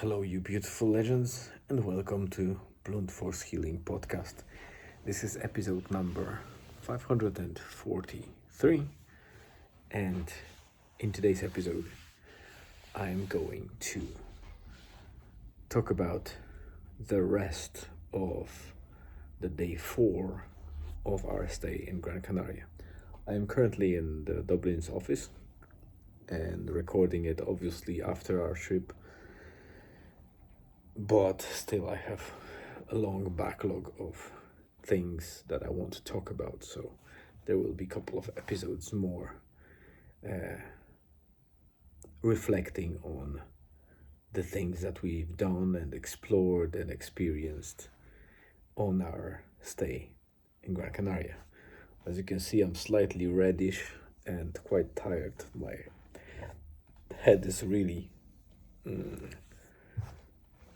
Hello, you beautiful legends, and welcome to Blunt Force Healing Podcast. This is episode number 543, and in today's episode, I'm going to talk about the rest of the day 4 of our stay in Gran Canaria. I am currently in the Dublin's office and recording it obviously after our trip, but still I have a long backlog of things that I want to talk about, so there will be a couple of episodes more reflecting on the things that we've done and explored and experienced on our stay in Gran Canaria. As you can see, I'm slightly reddish and quite tired. My head is really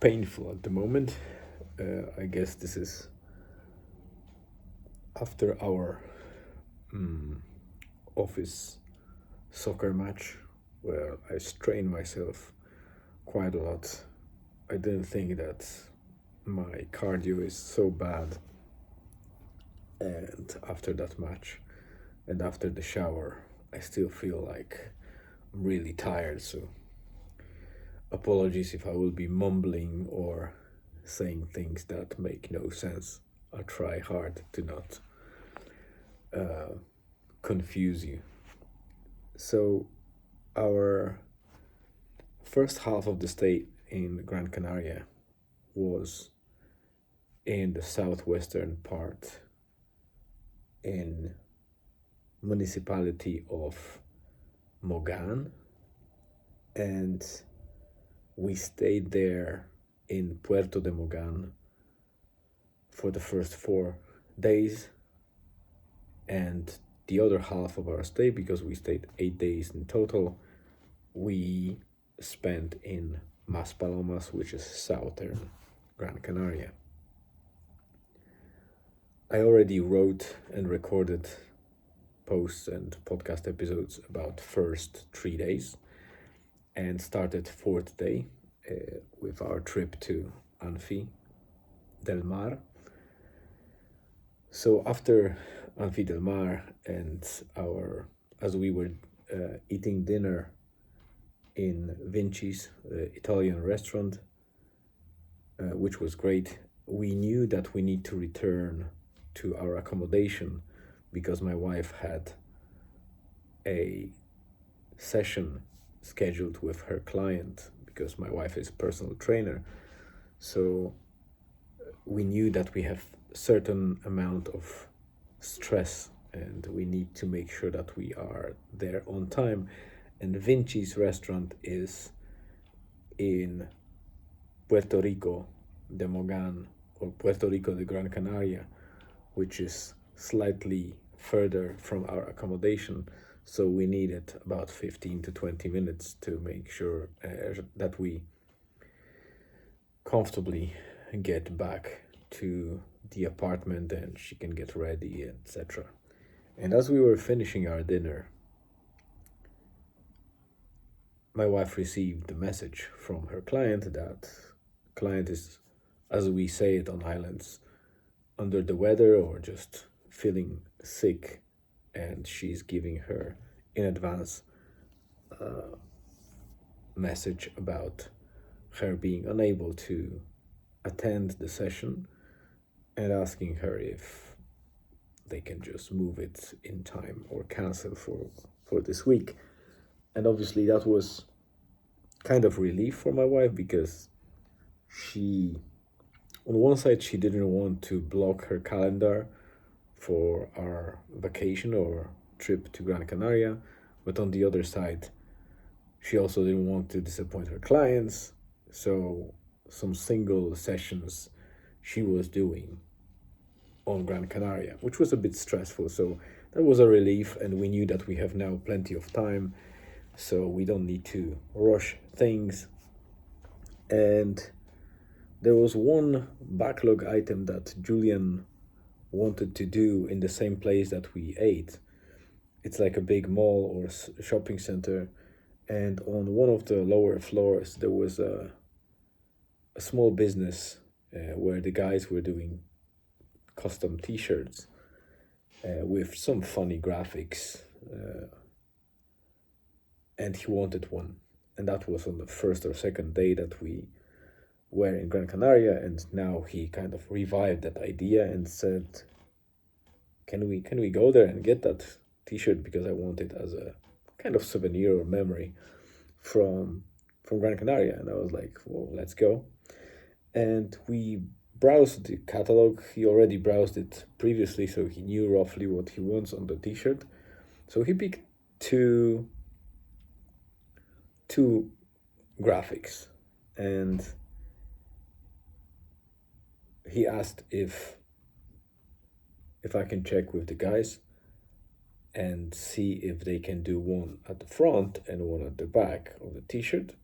painful at the moment. I guess this is after our office soccer match where I strained myself quite a lot. I didn't think that my cardio is so bad, and after that match and after the shower I still feel like I'm really tired, so apologies if I will be mumbling or saying things that make no sense. I'll try hard to not confuse you. So our first half of the stay in Gran Canaria was in the southwestern part in municipality of Mogan, and we stayed there in Puerto de Mogan for the first 4 days, and the other half of our stay, because we stayed 8 days in total, we spent in Maspalomas, which is southern Gran Canaria. I already wrote and recorded posts and podcast episodes about first 3 days and started 4th day with our trip to Anfi del Mar. So after Anfi del Mar and as we were eating dinner in Vinci's Italian restaurant, which was great, we knew that we need to return to our accommodation because my wife had a session scheduled with her client, because my wife is a personal trainer. So we knew that we have a certain amount of stress and we need to make sure that we are there on time. And Vinci's restaurant is in Puerto Rico de Mogan, or Puerto Rico de Gran Canaria, which is slightly further from our accommodation. So we needed about 15 to 20 minutes to make sure that we comfortably get back to the apartment and she can get ready, etc. And as we were finishing our dinner, my wife received a message from her client that client is, as we say it on islands, under the weather or just feeling sick, and she's giving her in advance a message about her being unable to attend the session and asking her if they can just move it in time or cancel for this week. And obviously that was kind of relief for my wife, because she, on one side, she didn't want to block her calendar for our vacation or trip to Gran Canaria, but on the other side, she also didn't want to disappoint her clients. So some single sessions she was doing on Gran Canaria, which was a bit stressful. So that was a relief, and we knew that we have now plenty of time, so we don't need to rush things. And there was one backlog item that Julian wanted to do in the same place that we ate. It's like a big mall or shopping center, and on one of the lower floors there was a a small business where the guys were doing custom T-shirts with some funny graphics, and he wanted one, and that was on the first or second day that we were in Gran Canaria, and now he kind of revived that idea and said, can we go there and get that T-shirt, because I want it as a kind of souvenir or memory from Gran Canaria. And I was like, well, let's go. And we browsed the catalog. He already browsed it previously, so he knew roughly what he wants on the T-shirt. So he picked two graphics, and he asked if I can check with the guys and see if they can do one at the front and one at the back of the T-shirt,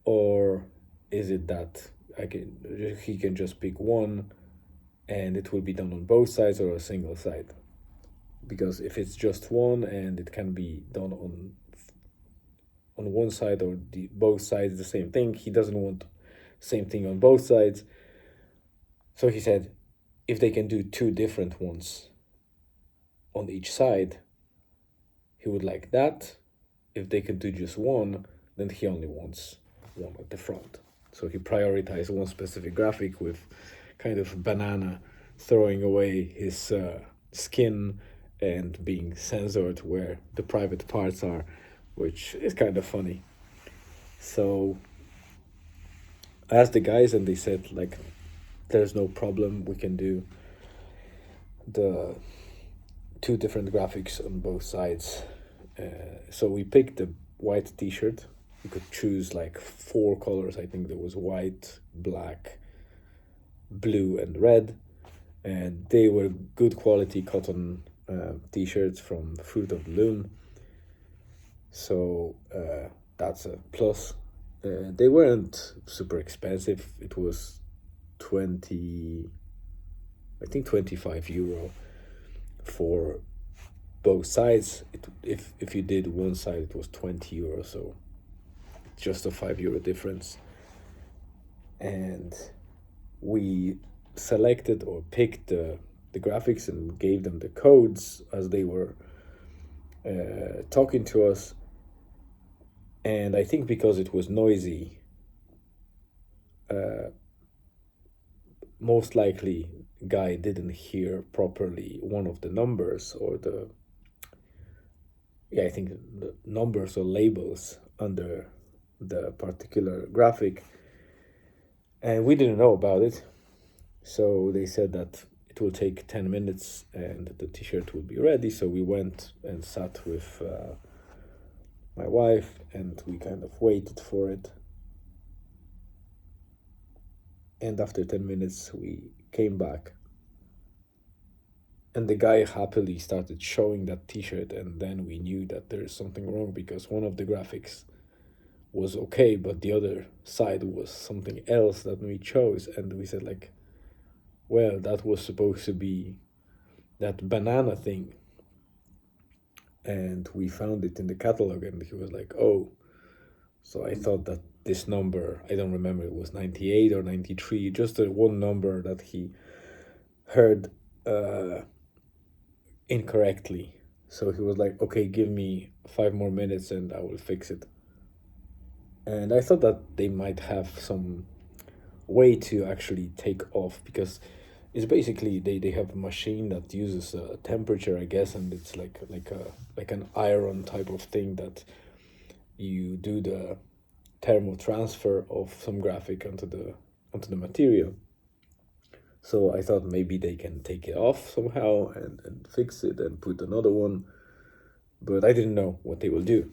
or is it that he can just pick one and it will be done on both sides, or a single side? Because if it's just one and it can be done on one side, or both sides the same thing, he doesn't want same thing on both sides. So he said if they can do two different ones on each side, he would like that. If they can do just one, then he only wants one at the front. So he prioritized one specific graphic with kind of banana throwing away his skin and being censored where the private parts are, which is kind of funny. So I asked the guys, and they said, like, there's no problem, we can do the two different graphics on both sides. So we picked the white T-shirt. You could choose like 4 colors. I think there was white, black, blue, and red. And they were good quality cotton T-shirts from Fruit of the Loom. So that's a plus. They weren't super expensive. It was 25 euro for both sides. If you did one side, it was 20 euro, so just a 5 euro difference. And we selected or picked the graphics and gave them the codes as they were talking to us. And I think because it was noisy, most likely guy didn't hear properly one of the numbers, or I think the numbers or labels under the particular graphic, and we didn't know about it. So they said that it will take 10 minutes and the T-shirt will be ready. So we went and sat with my wife, and we kind of waited for it. And after 10 minutes, we came back. And the guy happily started showing that T-shirt, and then we knew that there is something wrong, because one of the graphics was okay, but the other side was something else that we chose. And we said, like, well, that was supposed to be that banana thing. And we found it in the catalog, and he was like, oh, so I thought that this number, I don't remember, it was 98 or 93, just one number that he heard incorrectly. So he was like, okay, give me 5 more minutes and I will fix it. And I thought that they might have some way to actually take off, because it's basically they have a machine that uses temperature, I guess, and it's like an iron type of thing that you do the thermal transfer of some graphic onto the material. So I thought maybe they can take it off somehow and fix it and put another one, but I didn't know what they will do.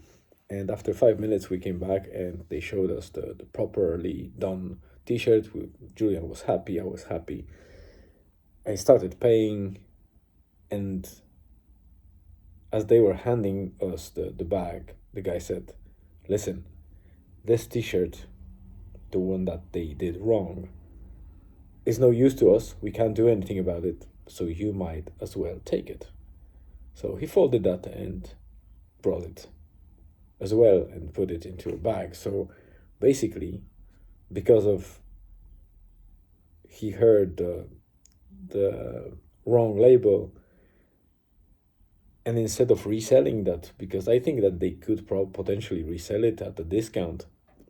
And after 5 minutes, we came back and they showed us the properly done T-shirt. Julian was happy, I was happy. I started paying, and as they were handing us the bag, the guy said, listen, this T-shirt, the one that they did wrong, is no use to us. We can't do anything about it, so you might as well take it. So he folded that and brought it as well and put it into a bag. So basically, because of he heard the wrong label, and instead of reselling that, because I think that they could potentially resell it at a discount,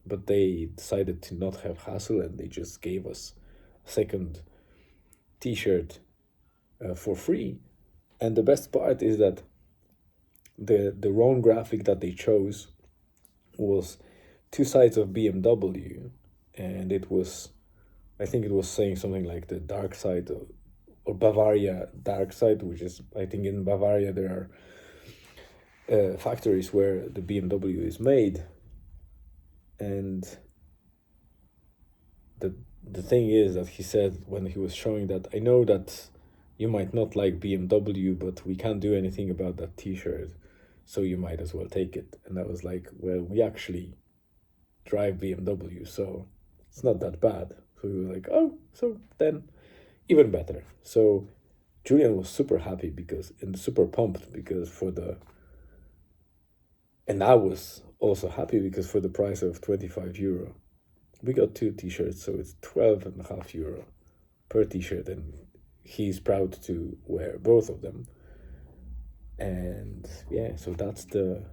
but they decided to not have hassle and they just gave us a second t-shirt for free. And the best part is that the wrong graphic that they chose was two sides of BMW, and it was, I think it was saying something like the dark side or Bavaria dark side, which is, I think in Bavaria there are factories where the BMW is made. And the thing is that he said when he was showing that, I know that you might not like BMW, but we can't do anything about that t-shirt, so you might as well take it. And I was like, well, we actually drive BMW, so it's not that bad. So we were like, oh, so then even better. So Julian was super happy because, and super pumped because and I was also happy because for the price of 25 euro, we got two t-shirts, so it's 12.5 euro per t-shirt, and he's proud to wear both of them. And yeah, so that's the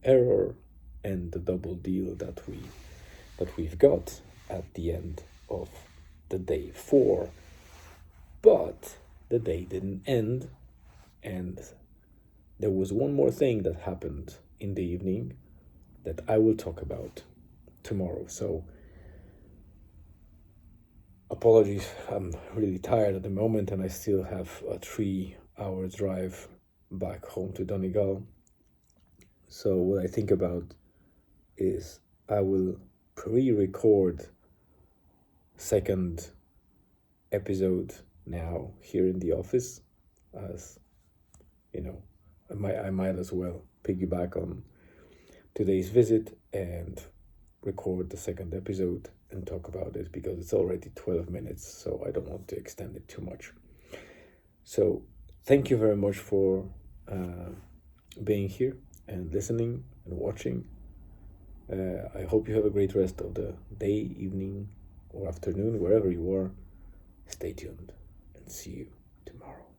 error and the double deal that we've got at the end of the day 4. But the day didn't end, and there was one more thing that happened in the evening that I will talk about tomorrow. So apologies, I'm really tired at the moment and I still have a 3-hour drive back home to Donegal. So what I think about is I will pre-record second episode now here in the office, as you know, I might as well piggyback on today's visit and record the second episode and talk about it, because it's already 12 minutes, so I don't want to extend it too much. So thank you very much for being here and listening and watching. I hope you have a great rest of the day, evening, or afternoon, wherever you are. Stay tuned and see you tomorrow.